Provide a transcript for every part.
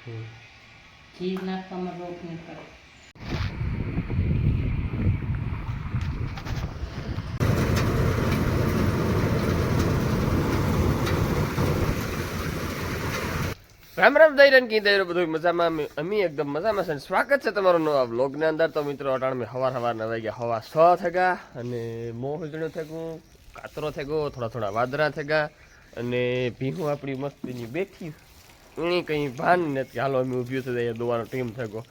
ઘી નાખવામાં રોગ નહીં કરે. રામ રામ દઈરન કી દઈરો બધું મજામાં અમે એકદમ મજામાં છે. સ્વાગત છે તમારો નવા વ્લોગની અંદર. તો મિત્રો અટાણ મેં સવારના વાગ્યા હવા 6 થયા અને મોહજણો થયું, કાતરો થયો, થોડા વાદરા થયા અને ભીહું આપણી મસ્તીની બેઠી એની કંઈ ભાન નથી. હાલો અમે ઊભી થઈ દોવાનો ટીમ થયો.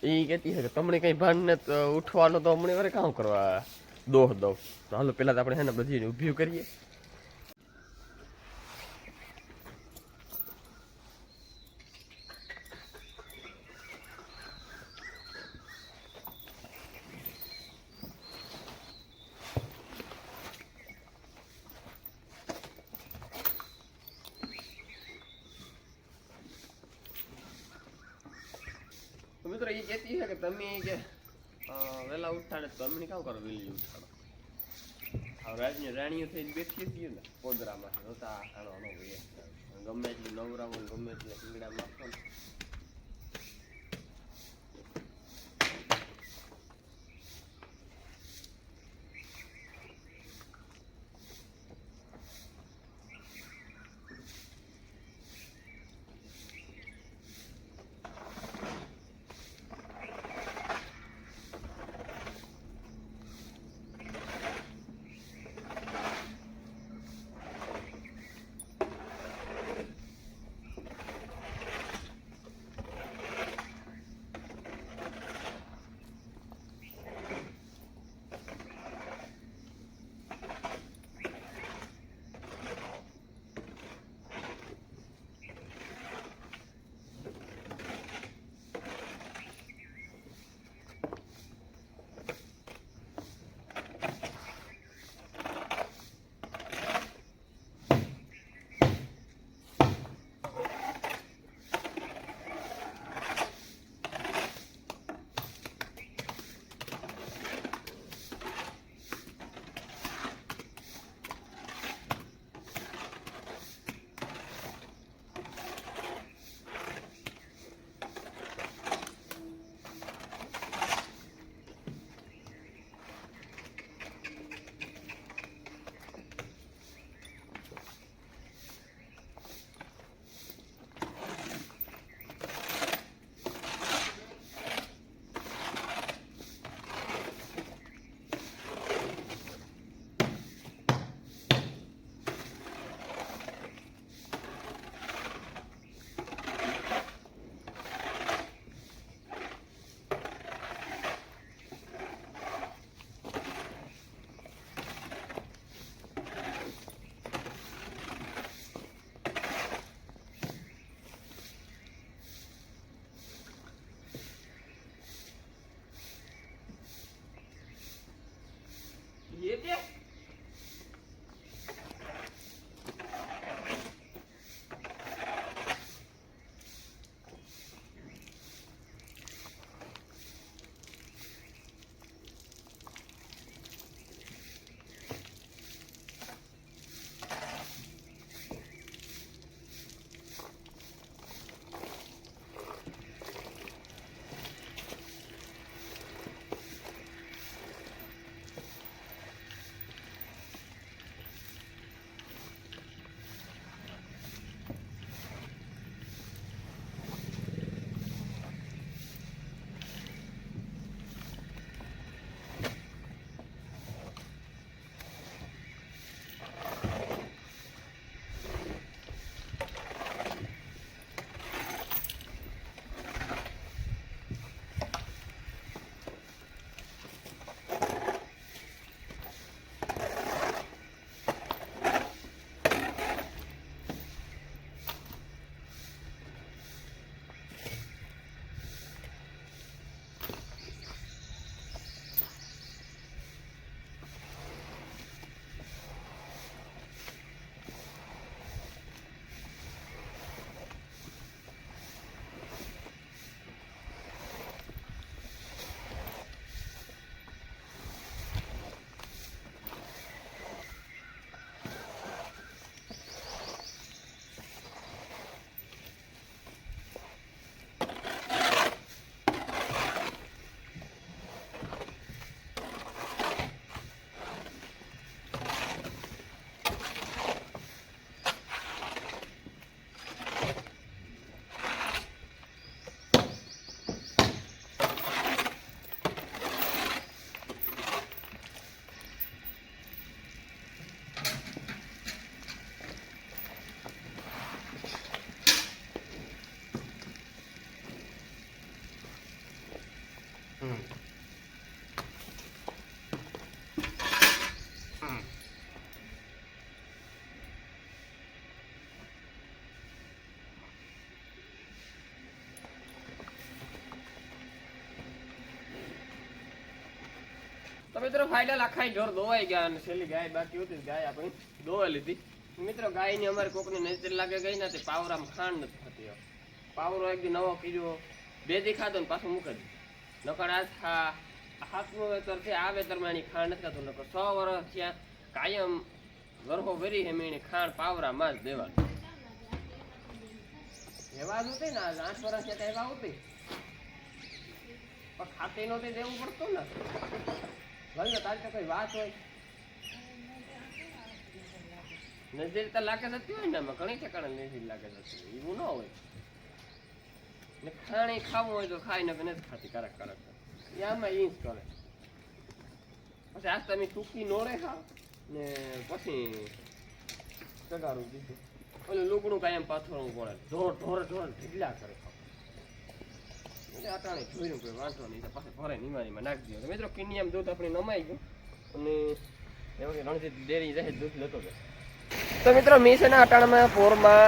એ કહેતી છે કે તમને કંઈ ભાન નથી ઉઠવાનો, તો હમણાં વરે કામ કરવા દોહ દઉં. તો હાલો પહેલાં તો આપણે છે ને બધી ઊભી કરીએ. મિત્રો એ કહેતી છે કે તમે કે વહેલા ઉઠાડે તો અમને કામ કરો વહેલી ઉઠાડો. હવે રાજની રાણીઓ થઈને બેઠી હતી ને પોદરામાં રોતા ખાણો ગમે એટલી નવરાવું ગમે એટલે શીંગડા માખો. તો મિત્રો ફાઇનલ આખા ઢોર દોવાઈ ગયા અને છેલ્લી ગાય બાકી હતી ગાય આપણી દોવાઈ લીધી. મિત્રો ગાયની અમારે કોકની નજર લાગે ગઈ નથી, પાવરામાં ખાંડ નથી થતી. પાવરો એક દી નવો કીધો, 2 દી ખાધો ને પાછું મૂકી દીધું. નકર આ હાથનું વેતર છે, આ વેતરમાં એની ખાંડ નથી થતું. નકર 100 વર્ષ ત્યાં કાયમ વરહો વેરી હે એની ખાંડ પાવરામાં જ દેવાનું. એવા જ હતી ને 8 વર્ષ ત્યાં એવા હતી પણ ખાતે નહોતી દેવું પડતું ને. ભલે તારી તો કઈ વાત હોય નજર તો લાગે જતી હોય ને, એમાં ઘણી ઠેકાણે નજર લાગે જતી હોય એવું ન હોય. ને ખાણી ખાવું હોય તો ખાઈ ને નથી ખાતી કારક કારક એ આમાં ઈ જ કરે. પછી આજ તમે ટૂંકી નોળે ખાવ ને પછી સગાડું દીધું ઓલું લુગડું કાંઈ એમ પાથરવું પડે, ઢોર ઢોર ઢોર ઢીલા કરે ખાવ એટલે અટાણે જોયું કોઈ વાંધો નહીં તો પાછું ભરે નિમારીમાં નાખી દો. મિત્રો કિનિયામ દૂધ આપણી નમાઈ ગયું અને એમાં રણજીત ડેરી રહે દૂધ લેતો ગયો. તો મિત્રો મેં છે ને અટાણામાં પોરમાં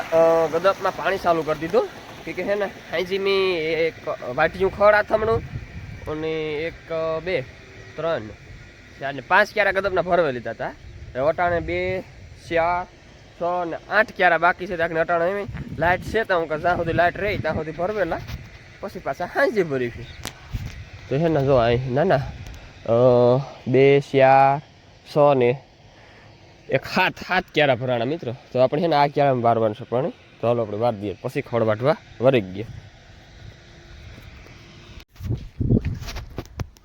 ગદપમાં પાણી ચાલુ કરી દીધું કે છે ને હાઈજી મેં એક વાટીયું ખડ આથમણું અને 1 2 3 4 ને 5 ક્યારા ગદપના ભરવે લીધા હતા. અટાણે 2 4 6 ને 8 ક્યારા બાકી છે. ત્યાં અટાણે એમ લાઇટ છે તો હું જ્યાં સુધી લાઇટ રહી ત્યાં સુધી ભરવેલા પછી પાછા હાંજી ભરી છે. તો છે ને જો અહીં ના 2 4 6 ને 7 ક્યારા ભરાણા મિત્રો. તો આપણે છે ને આ ક્યારામાં વારવાનું છે પાણી. તો હાલો આપણે વાર દઈએ પછી ખડ વાટવા વરી ગયા.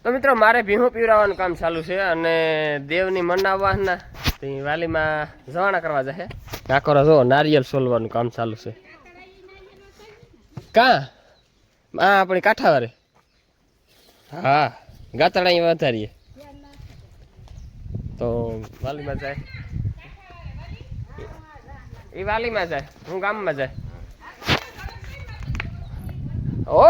તો મિત્રો મારે ભીહું પીવડાવવાનું કામ ચાલુ છે અને દેવની મનાવવાના વાલીમાં જવાણા કરવા જશે. કાકોરા જો નારિયેલ સોલવાનું કામ ચાલુ છે. કાં હા આપણી કાંઠાવારે હા ગાતડા અહીં વધારીએ તો વાલીમાં જાય. એ વાલીમાં જાય, હું ગામમાં જાય. ઓ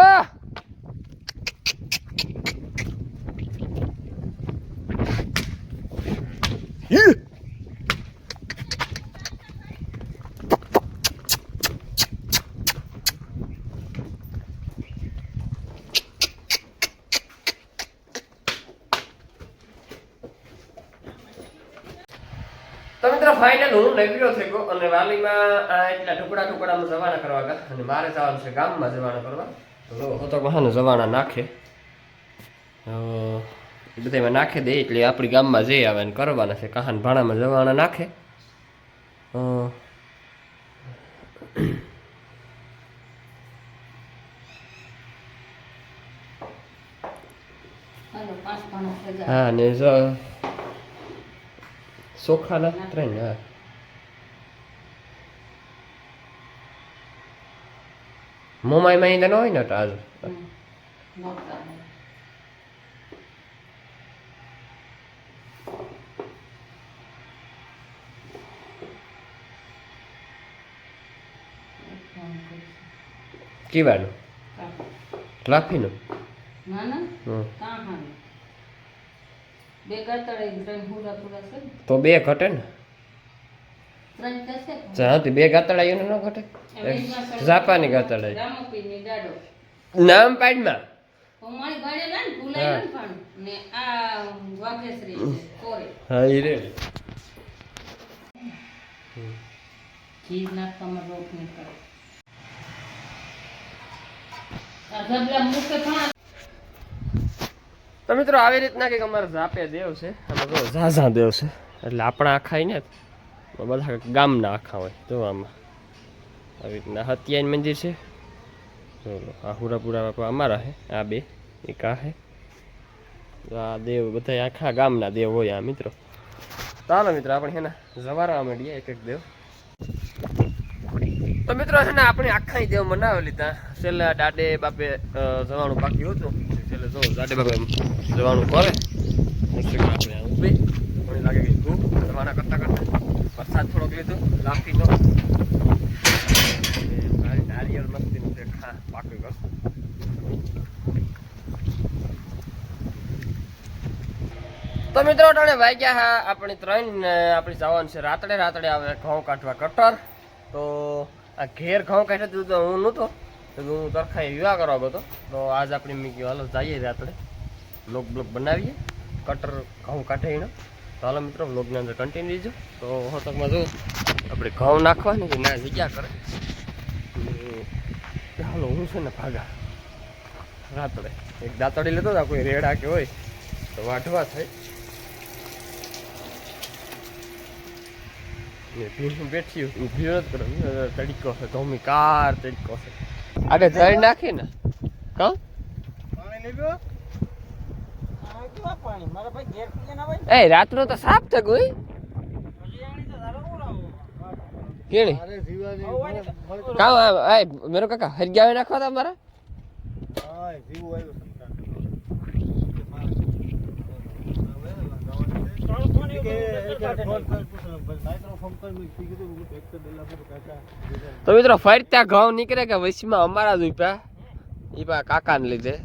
તો મિત્રો ફાઇનલ હું નવીરો થઈ ગયો અને વાલીમાં એટલા ટુકડામાં જવાના કરવા ગયા અને મારે જવાનું છે ગામમાં જવાના કરવા. તો હતો ને જવાના નાખે બધામાં નાખે દે એટલે આપણી ગામમાં જઈ આવે ને કરવાના છે. કહાન ભાણામાં જવાના નાખે હા ને ચોખાના 3 હા મોમાઈ માં ન હોય ને આજ કેવાનું લાફીનું તો 2 ઘટે ને જાતી 2 ગાતડા ન ઘટે. જાપાની ગાતડા નામ પાડમાં હા એ રે ઘી નાખવામાં રોક નહીં કરે. તો મિત્રો આવી રીતના કંઈક અમારે ઝાપે દેવ છે. આમાં જો ઝાઝા દેવ છે એટલે આપણા આખા ને બધા ગામના આખા હોય. જો આમાં આવી રીતના હત્યાન મંદિર છે. ચલો આ હુરાપુરા બાપા અમારા છે, આ 2 એક આ છે. આ દેવ બધા આખા ગામના દેવ હોય આ મિત્રો. ચાલો મિત્રો આપણે છે ને જવારા માંડીએ એક એક દેવ. તો મિત્રો છે ને આપણે આખા દેવ મનાવી લીધા. છેલ્લે દાડે બાપે જવાનું બાકી હતું. છેલ્લે જો દાડે બાપે જવાનું કરે આપણે ઊભી મને લાગે કે ખૂબ જવાના કરતા વરસાદ થોડોક લીધો લાફી તો નારિયેળ મસ્તીનું છે પાકી ગયું. તો મિત્રો અટાણે વાગ્યા હા આપણી 3 ને આપણી જવાનું છે રાતડે આવે ઘઉં કાઢવા કટર. તો આ ઘેર ઘઉં કાઢે તો હું નહોતો તો હું તરખાઈ વિવાહ કરવા ગયો. તો આજ આપણે મેં કહ્યું હાલો જઈએ રાતડે બ્લોગ બનાવીએ કટર ઘઉં કાઢે એનો. તો હાલો મિત્રો વ્લોગની અંદર કન્ટિન્યુ રહીજો. તો હોતકમાં જો આપણે ઘઉં નાખવાની કે ના જગ્યા કરે. હાલો હું છે ને ભાગા રાતડે એક દાંતડી લેતો હતા, કોઈ રેડા કે હોય તો વાઢવા થાય. ભીનું બેઠી ઊભી નથી કરો, તડીકો છે ધોમી કાર તડીકો છે. આગળ જઈ નાખી ને કહું એ રાતનો તો સાફ થઈ ગઈ કેણી કામ મેરો કાકા હરગ્યા નાખવા હતા મારા તો મિત્રો ફરતા ઘઉં નીકળે કે વૈશમાં અમારા જ ઉપ્યા એ પા કાકા ને લીધે.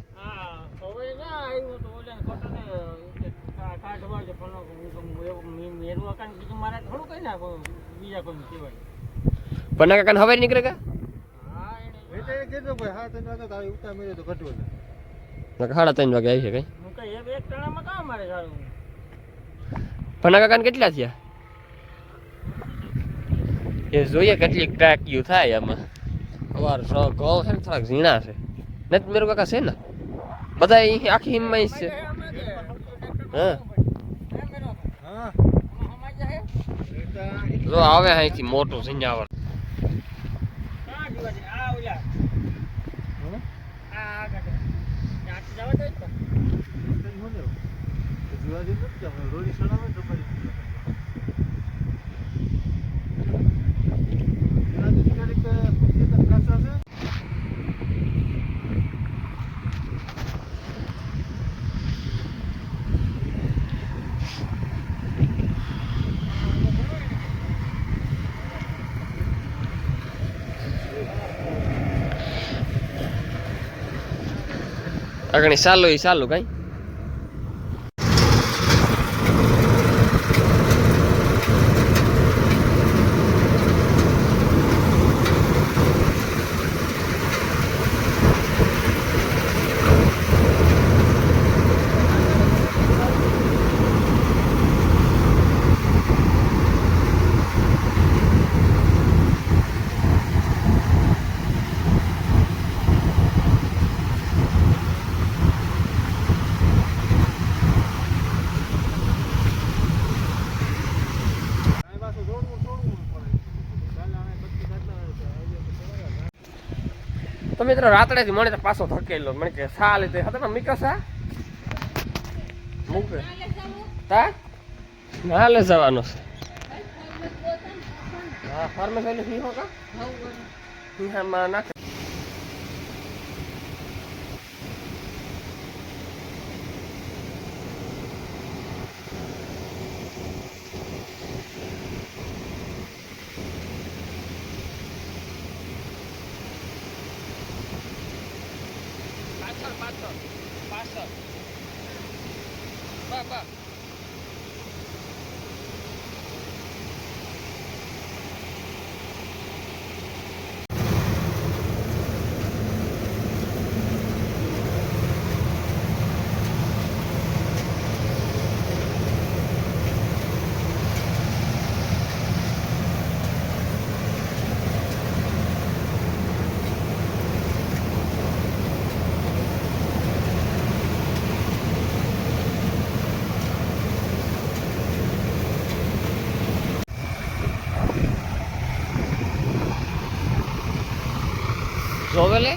પન્ના કાકા ને હવે નીકળે કે સાડા 3 વાગે આવી છે કઈ. પન્ના કાકા ને કેટલા થયા એ જોઈએ, કેટલી ટાંકીઓ થાય આમાં. અવાર ઘઉં છે ને થોડાક ઝીણા છે નથી મેરો કાકા છે ને બધા આખી હિમમાં છે. હા જો આવે અહીંથી મોટું ઝીંજાવર. આગળ ચાલો એ ચાલુ કઈ તો મિત્રો રાત્રેથી મને તો પાછો ધકેલો મને કે સા લીધે હતા મીકા સા મૂકે તા ના લે જવાનો છે. હા ફાર્મેસ એટલે ફી હોકા હા માં નાખે પાછળ બા જોવેલે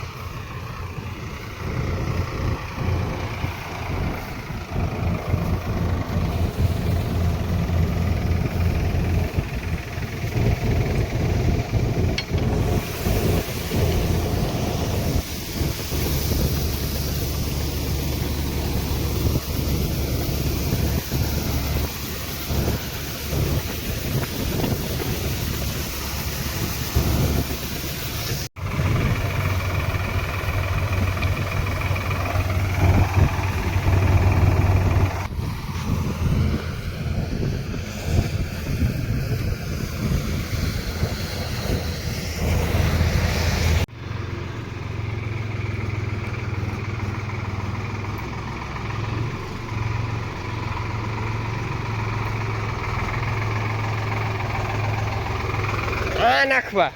આ નાખવા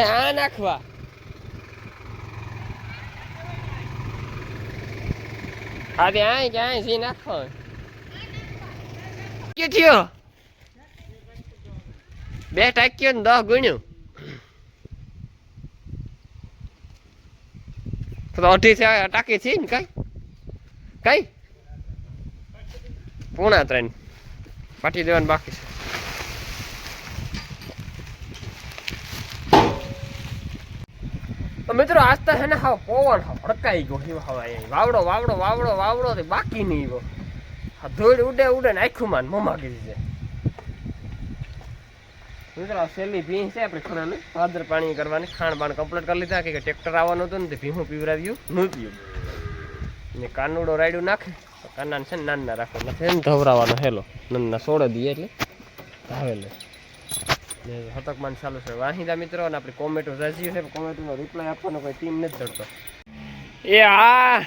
આ નાખવા આજે આય ક્યાંય સી નાખવા કે થયો 2 ટાક્યો ને 10 ગુણ્યું તો 18 ટાકી છે ને કઈ પૂણા 3 પાટી દેવાનું બાકી છે મિત્રો આજ તો હે ને હાવ પવન હડકાઈ ગયો વાવડો વાવડો વાવડો વાવડો તે બાકી નહીં ગયો ધૂળ ઉડે ઉડે ને આખું માન મમા કીધી છે મિત્રો સેલી ભીં છે આપણે ખરા ને પાદર પાણી કરવાની ખાણ બાણ કમ્પ્લીટ કરી લીધા કે ટ્રેક્ટર આવવાનું હતું ને તે ભીહું પીવરાવ્યું નહોતું ને કાનુડો રાયડું નાખે કાના છે ને નાના રાખો નથી ને ધવરાવાનો હેલો નાના સોડે દઈએ એટલે ભાવે લે ને હતકમાન ચાલુ છે વાહિંદા મિત્રો અને આપણી કોમેન્ટો રાજી છે કોમેન્ટનો રિપ્લાય આપવાનો કોઈ ટીમ નથી ધરતો એ હા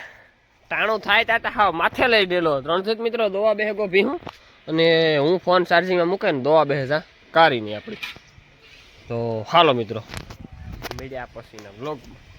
ટાણું થાય ત્યાં હા માથે લઈ ગયેલો 300 મિત્રો દવા બેહગો ભીહું અને હું ફોન ચાર્જિંગમાં મૂકે ને દવા બેહે જા કારી નહીં આપણી તો હાલો મિત્રો મળ્યા પછીના બ્લોગમાં